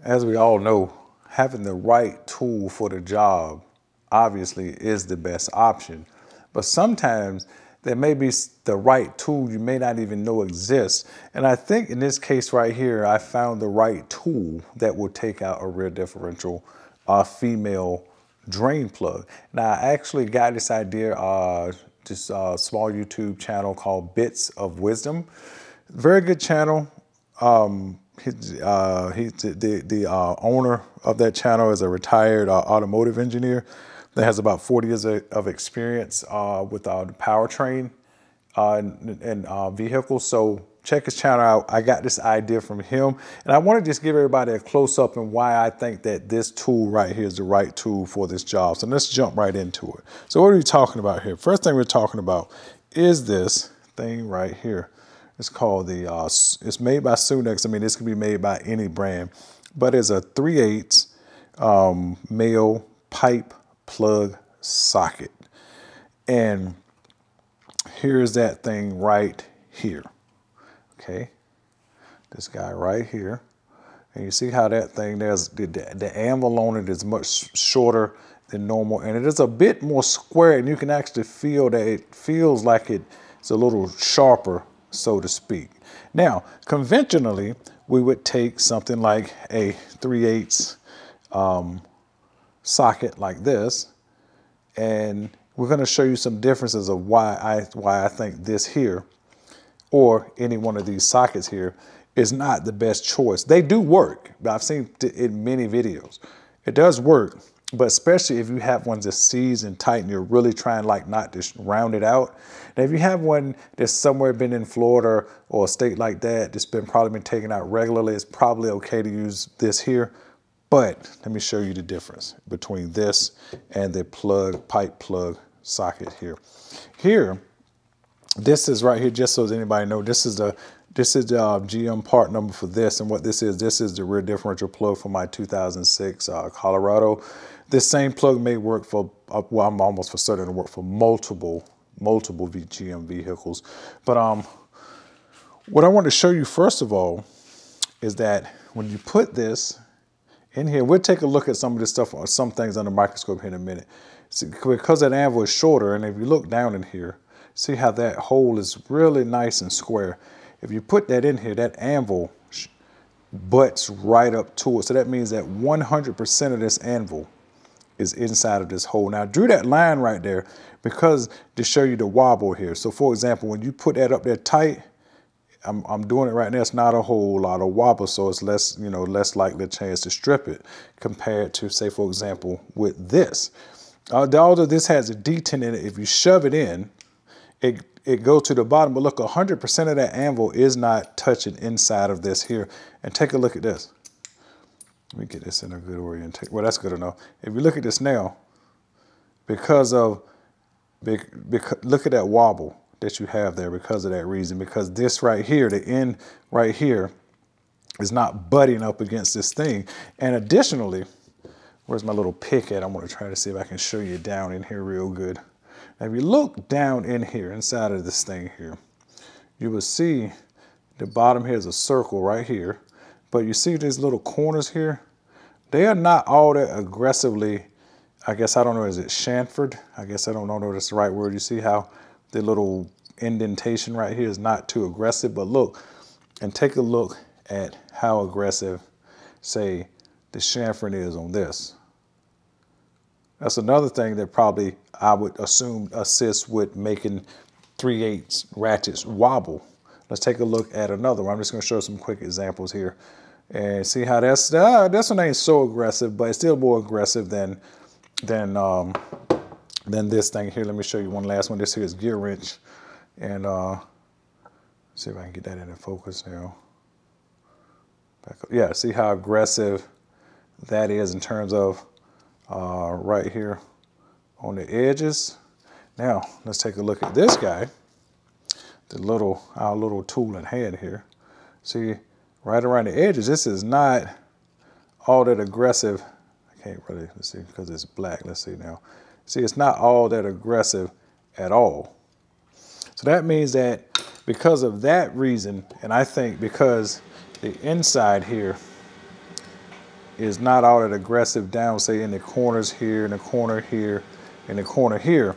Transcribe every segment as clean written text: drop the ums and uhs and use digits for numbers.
As we all know, having the right tool for the job obviously is the best option. But sometimes there may be the right tool you may not even know exists. And I think in this case right here, I found the right tool that will take out a rear differential female drain plug. Now, I actually got this idea, this small YouTube channel called Bits of Wisdom. Very good channel. The owner of that channel is a retired automotive engineer that has about 40 years of experience with the powertrain and vehicles. So check his channel out. I got this idea from him, and I want to just give everybody a close up and why I think that this tool right here is the right tool for this job. So let's jump right into it. So what are we talking about here? First thing we're talking about is this thing right here. It's called the, it's made by Sunex. I mean, this can be made by any brand, but it's a 3/8 male pipe plug socket. And here's that thing right here. Okay. This guy right here. And you see how that thing, there's the anvil on it is much shorter than normal. And it is a bit more square, and you can actually feel that it feels like it's a little sharper, so to speak. Now, conventionally, we would take something like a 3/8 socket like this, and we're going to show you some differences of why I think this here, or any one of these sockets here, is not the best choice. They do work, but I've seen it in many videos. It does work, but especially if you have ones that seized and tight and you're really trying like not to round it out. Now, if you have one that's somewhere been in Florida or a state like that, that's probably been taken out regularly, it's probably okay to use this here. But let me show you the difference between this and the pipe plug socket here. Here, this is right here, just so as anybody know, this is the GM part number for this, and what this is the rear differential plug for my 2006 Colorado. This same plug may work for, well, I'm almost for certain to work for multiple GM vehicles. But what I want to show you first of all is that when you put this in here, we'll take a look at some of this stuff, or some things under the microscope here in a minute. See, because that anvil is shorter, and if you look down in here, see how that hole is really nice and square. If you put that in here, that anvil butts right up to it. So that means that 100% of this anvil is inside of this hole. Now, I drew that line right there because to show you the wobble here. So for example, when you put that up there tight, I'm doing it right now, it's not a whole lot of wobble, so it's less, less likely a chance to strip it compared to, say, for example, with this. Although this has a detent in it, if you shove it in, it goes to the bottom, but look, 100% of that anvil is not touching inside of this here. And take a look at this. Let me get this in a good orientation. Well, that's good enough. If you look at this now, look at that wobble that you have there because of that reason, because this right here, the end right here, is not butting up against this thing. And additionally, where's my little pick at? I'm going to try to see if I can show you down in here real good. Now, if you look down in here, inside of this thing here, you will see the bottom here is a circle right here. But you see these little corners here? They are not all that aggressively, I guess, I don't know, is it chamfered? I guess I don't know if that's the right word. You see how the little indentation right here is not too aggressive, but look, and take a look at how aggressive, say, the chamfering is on this. That's another thing that probably I would assume assists with making 3/8 ratchets wobble. Let's take a look at another one. I'm just going to show some quick examples here and see how this one ain't so aggressive, but it's still more aggressive than this thing here. Let me show you one last one. This here is gear wrench, and see if I can get that into focus now. Back up. Yeah, see how aggressive that is in terms of right here on the edges. Now let's take a look at this guy, our little tool in hand here. See, right around the edges, this is not all that aggressive. I can't really, let's see, because it's black. Let's see now. See, it's not all that aggressive at all. So that means that because of that reason, and I think because the inside here is not all that aggressive down, say in the corners here, in the corner here, in the corner here.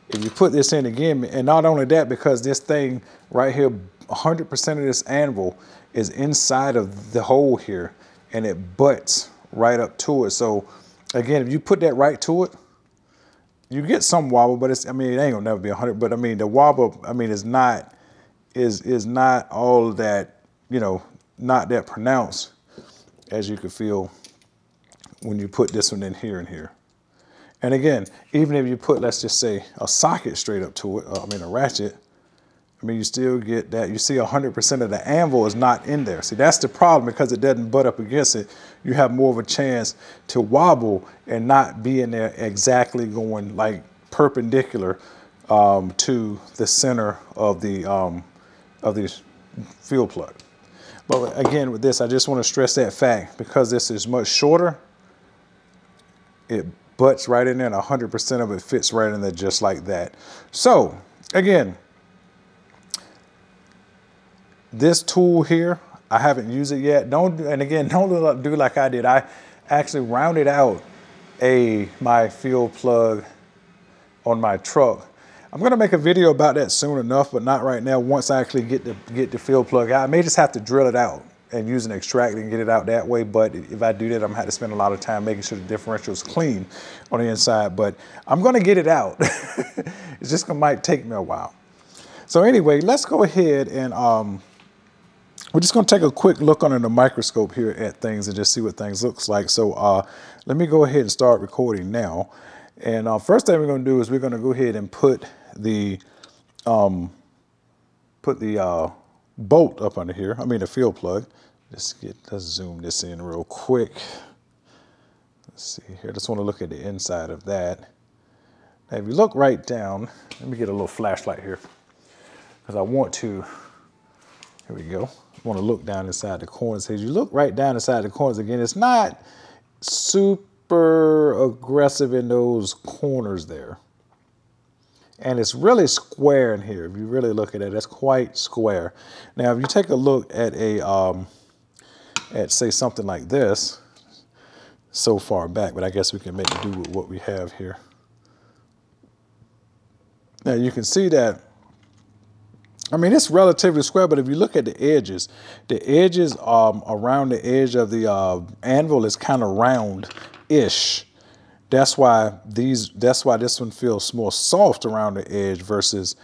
If you put this in again, and not only that, because this thing right here, 100% of this anvil is inside of the hole here, and it butts right up to it. So again, if you put that right to it, you get some wobble, but it's, I mean, it ain't gonna never be 100, but I mean, the wobble, I mean, is not all that, you know, not that pronounced as you could feel when you put this one in here and here. And again, even if you put, let's just say, a socket straight up to it, I mean, a ratchet, I mean, you still get that. You see 100% of the anvil is not in there. See, that's the problem, because it doesn't butt up against it. You have more of a chance to wobble and not be in there exactly going like perpendicular to the center of the fuel plug. But again, with this, I just want to stress that fact, because this is much shorter, it butts right in there, and 100% of it fits right in there just like that. So again, this tool here, I haven't used it yet. And again, don't do like I did. I actually rounded out my fuel plug on my truck. I'm gonna make a video about that soon enough, but not right now. Once I actually get the fuel plug out, I may just have to drill it out and use an extractor and get it out that way. But if I do that, I'm gonna have to spend a lot of time making sure the differential is clean on the inside. But I'm gonna get it out. It's just might take me a while. So anyway, let's go ahead and we're just gonna take a quick look under the microscope here at things and just see what things looks like. So let me go ahead and start recording now. And first thing we're gonna do is we're gonna go ahead and put the bolt up under here. I mean the fuel plug. Let's zoom this in real quick. Let's see here. Just want to look at the inside of that. Now, if you look right down, let me get a little flashlight here, because I want to. Here we go. I want to look down inside the corners. As you look right down inside the corners again, it's not super aggressive in those corners there. And it's really square in here. If you really look at it, it's quite square. Now, if you take a look at say something like this, so far back, but I guess we can make do with what we have here. Now you can see that, I mean, it's relatively square, but if you look at the edges around the edge of the anvil is kind of round-ish. That's why this one feels more soft around the edge versus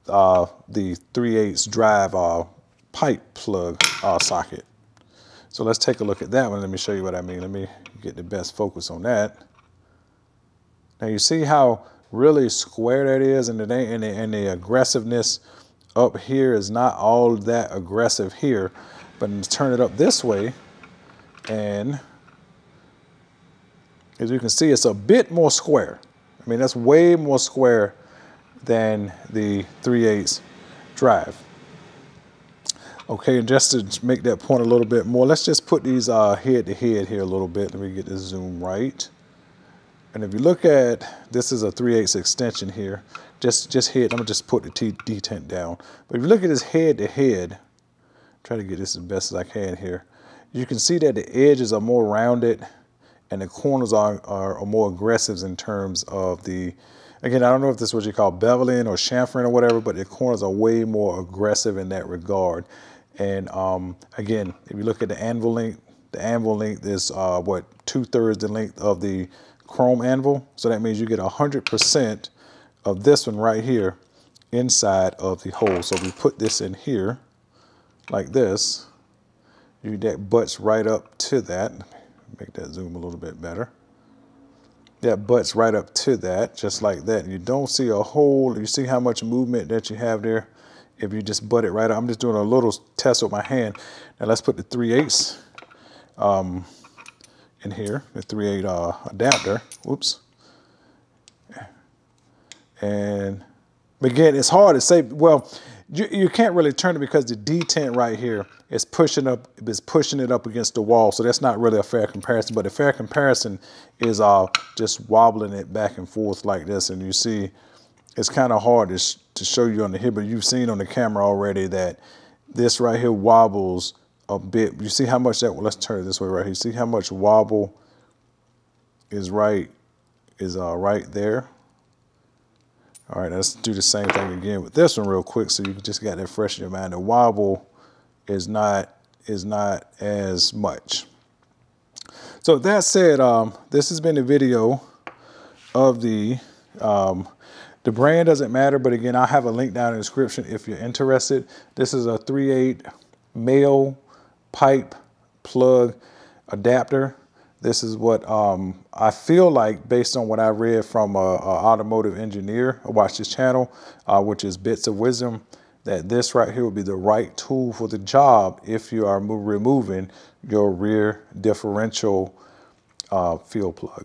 the 3/8 drive pipe plug socket. So let's take a look at that one. Let me show you what I mean. Let me get the best focus on that. Now you see how really square that is, and the aggressiveness up here is not all that aggressive here, but turn it up this way, and as you can see, it's a bit more square. I mean, that's way more square than the 3/8 drive. Okay, and just to make that point a little bit more, let's just put these head to head here a little bit. Let me get this zoom right. And if you look at, this is a 3/8 extension here. Just head, I'm gonna just put the detent down. But if you look at this head to head, try to get this as best as I can here. You can see that the edges are more rounded and the corners are more aggressive in terms of the, again, I don't know if this is what you call beveling or chamfering or whatever, but the corners are way more aggressive in that regard. And again, if you look at the anvil length is what, 2/3 the length of the chrome anvil. So that means you get 100% of this one right here inside of the hole. So if we put this in here like this, that butts right up to that. Make that zoom a little bit better. That butts right up to that, just like that. You don't see a hole. You see how much movement that you have there if you just butt it right up. I'm just doing a little test with my hand. Now let's put the 3/8 in here, the 3/8 adapter. Whoops. And again, it's hard to say. Well, you can't really turn it because the detent right here is pushing it up against the wall. So that's not really a fair comparison. But a fair comparison is just wobbling it back and forth like this. And you see, it's kind of hard to show you on the here, but you've seen on the camera already that this right here wobbles a bit. You see how much that, well, let's turn it this way right here. See how much wobble is right there. All right, let's do the same thing again with this one real quick, so you just got that fresh in your mind. The wobble is not as much. So that said, this has been a video of the brand doesn't matter, but again, I'll have a link down in the description if you're interested. This is a 3/8 male pipe plug adapter. This is what I feel like, based on what I read from an automotive engineer who watched this channel, which is Bits of Wisdom, that this right here would be the right tool for the job if you are removing your rear differential field plug.